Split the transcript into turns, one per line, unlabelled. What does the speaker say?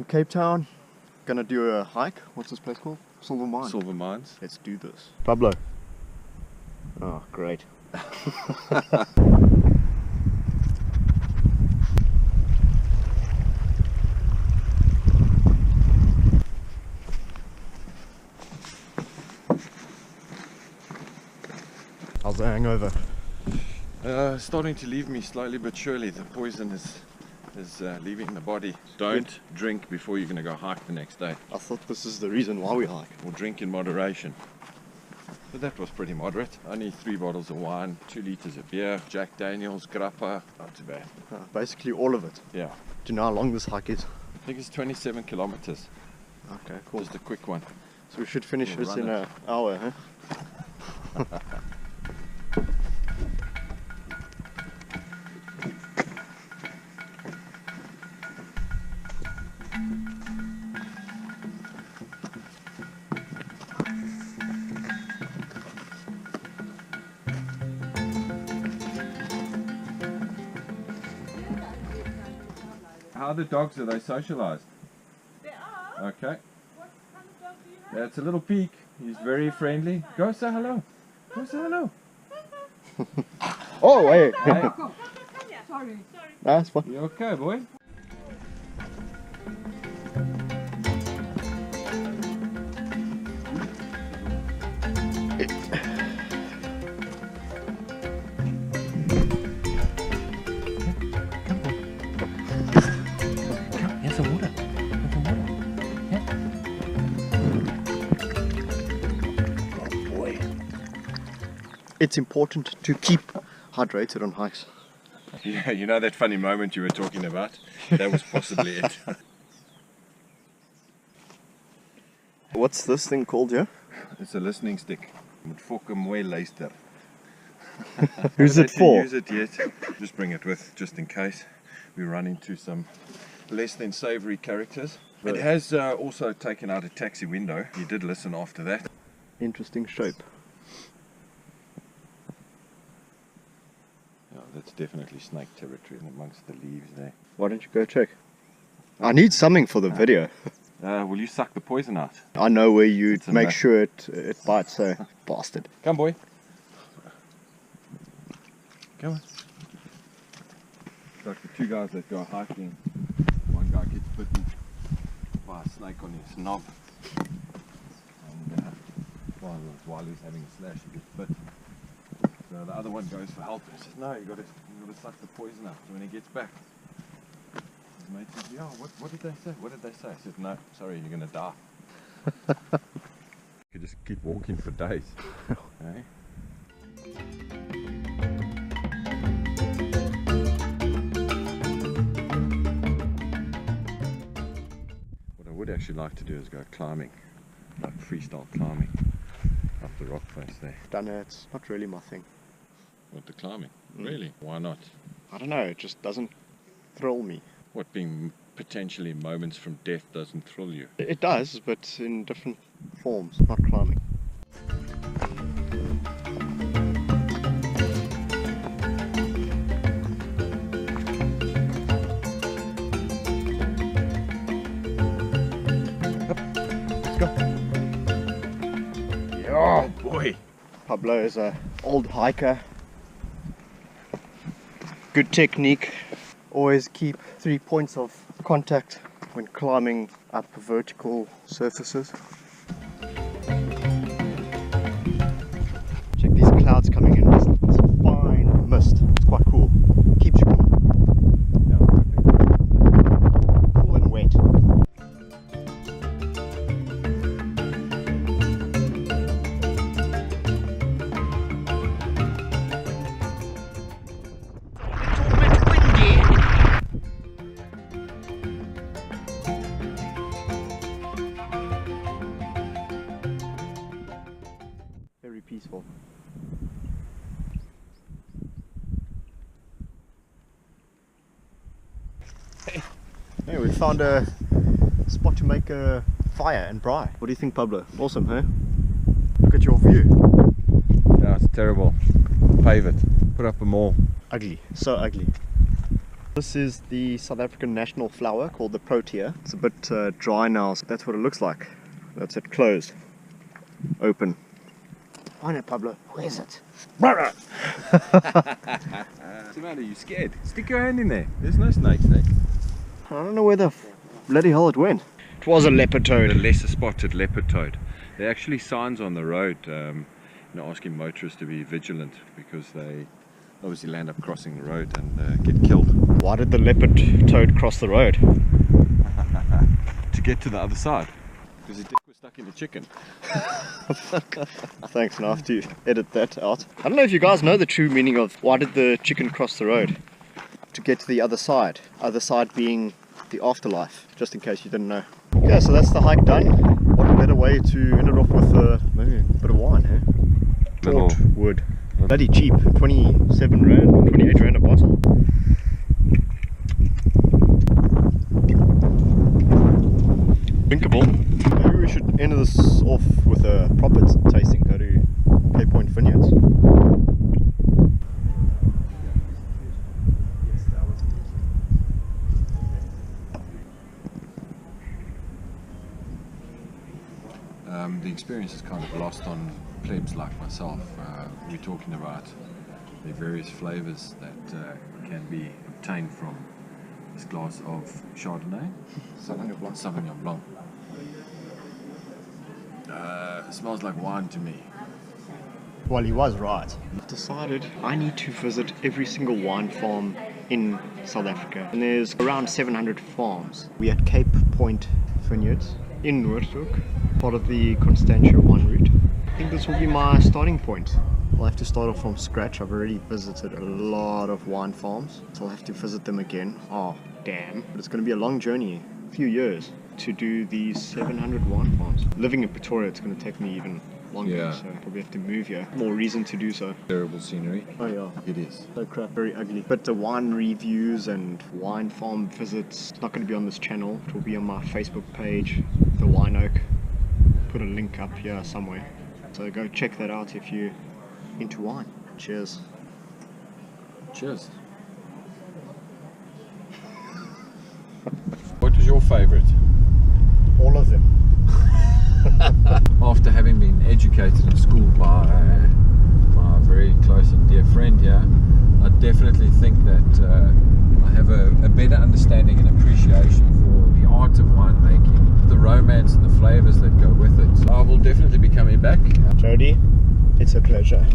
from Cape Town. Gonna do a hike. What's this place called? Silvermine.
Silvermines.
Let's do this. Pablo. Oh, great. How's the hangover?
Starting to leave me slowly but surely. The poison is leaving the body. Don't drink before you're going to go hike the next day.
I thought this is the reason why we hike.
Or drink in moderation. But that was pretty moderate. Only 3 bottles of wine, 2 liters of beer, Jack Daniels, grappa. Not too bad.
Basically all of it.
Yeah.
Do you know how long this hike is?
I think it's 27 kilometers.
Okay, cool.
Just a quick one.
So we should finish this in an hour, huh?
How are the dogs? Are they socialized?
They are.
Okay.
What kind of dog do you have?
That's a little peek. He's very friendly. Go say hello. Go say hello.
Oh, wait.
Hey,
Sorry.
That's fine.
you okay, boy?
Here's some water. Oh boy. It's important to keep hydrated on hikes.
Yeah, you know that funny moment you were talking about? That was possibly it.
What's this thing called here?
It's a listening stick. Moet fokke mooi luister.
Who's it
Haven't had to
for?
use it yet. Just bring it with, just in case we run into some less than savoury characters. It has also taken out a taxi window. He did listen after that.
Interesting shape.
Yeah, that's definitely snake territory amongst the leaves there.
Why don't you go check? I need something for the video.
Will you suck the poison out?
I know where you
It's a
make
nut.
sure it bites, so bastard.
Come, boy. Come on. It's like the 2 guys that go hiking. One guy gets bitten by a snake on his knob. And while he's having a slash, he gets bit. So the other one goes for help and says, no, you got to suck the poison out. So when he gets back, his mate says, yeah, what did they say? What did they say? I said, no, sorry, you're going to die. You could just keep walking for days. Okay? What I would actually like to do is go climbing, like freestyle climbing up the rock face there.
Done it. It's not really my thing.
What, the climbing? Really? Why not?
I don't know, it just doesn't thrill me.
What, being potentially moments from death doesn't thrill you?
It does, but in different forms, not climbing. Let's go. Yeah.
Oh boy!
Pablo is an old hiker. Good technique. Always keep 3 points of contact when climbing up vertical surfaces. Check these clouds coming in. It's fine mist. It's quite cool. Keeps you cool.
Yeah, perfect.
Cool and wet. Very peaceful. Hey, we found a spot to make a fire and braai. What do you think, Pablo? Awesome, huh? Look at your view.
Yeah, it's terrible. Pave it. Put up a mall.
Ugly. So ugly. This is the South African national flower called the protea. It's a bit dry now, so that's what it looks like. That's it, closed, open. Oh no, Pablo, where is it?
What's the matter? You scared? Stick your hand in there. There's no snakes there.
I don't know where the bloody hell it went. It was a leopard toad.
The lesser spotted leopard toad. There are actually signs on the road asking motorists to be vigilant because they obviously land up crossing the road and get killed.
Why did the leopard toad cross the road?
To get to the other side. Because his dick was stuck in the chicken.
Thanks, now I have to edit that out. I don't know if you guys know the true meaning of why did the chicken cross the road? To get to the other side being the afterlife, just in case you didn't know. Okay, so that's the hike done. What a better way to end it off with maybe a bit of wine, eh? Port wood. Bloody cheap, 27 rand, 28 rand a bottle. Drinkable. Maybe we should end this off with a proper tasting. Go to Cape Point Vineyards.
The experience is kind of lost on plebs like myself. We're talking about the various flavors that can be obtained from this glass of Chardonnay. Sauvignon Blanc. It smells like wine to me.
Well, he was right. I've decided I need to visit every single wine farm in South Africa. And there's around 700 farms. We're at Cape Point Vineyards in Noordhoek, part of the Constantia wine route. I think this will be my starting point. I'll have to start off from scratch. I've already visited a lot of wine farms, so I'll have to visit them again. Oh, damn. But it's going to be a long journey, a few years, to do these 700 wine farms. Living in Pretoria, it's going to take me even longer,
Yeah.
so I'll probably have to move here. More reason to do so.
Terrible scenery.
Oh yeah.
It is.
So crap, very ugly. But the wine reviews and wine farm visits, it's not going to be on this channel. It will be on my Facebook page, The Wine Oak. Put a link up here somewhere. So go check that out if you're into wine. Cheers.
Cheers. What was your favourite?
All of them.
After having been educated in school by my very close and dear friend here, I definitely think that I have a better understanding and appreciation for the art of winemaking, the romance and the flavours that go with it. So I will definitely be coming back.
Jody, it's a pleasure.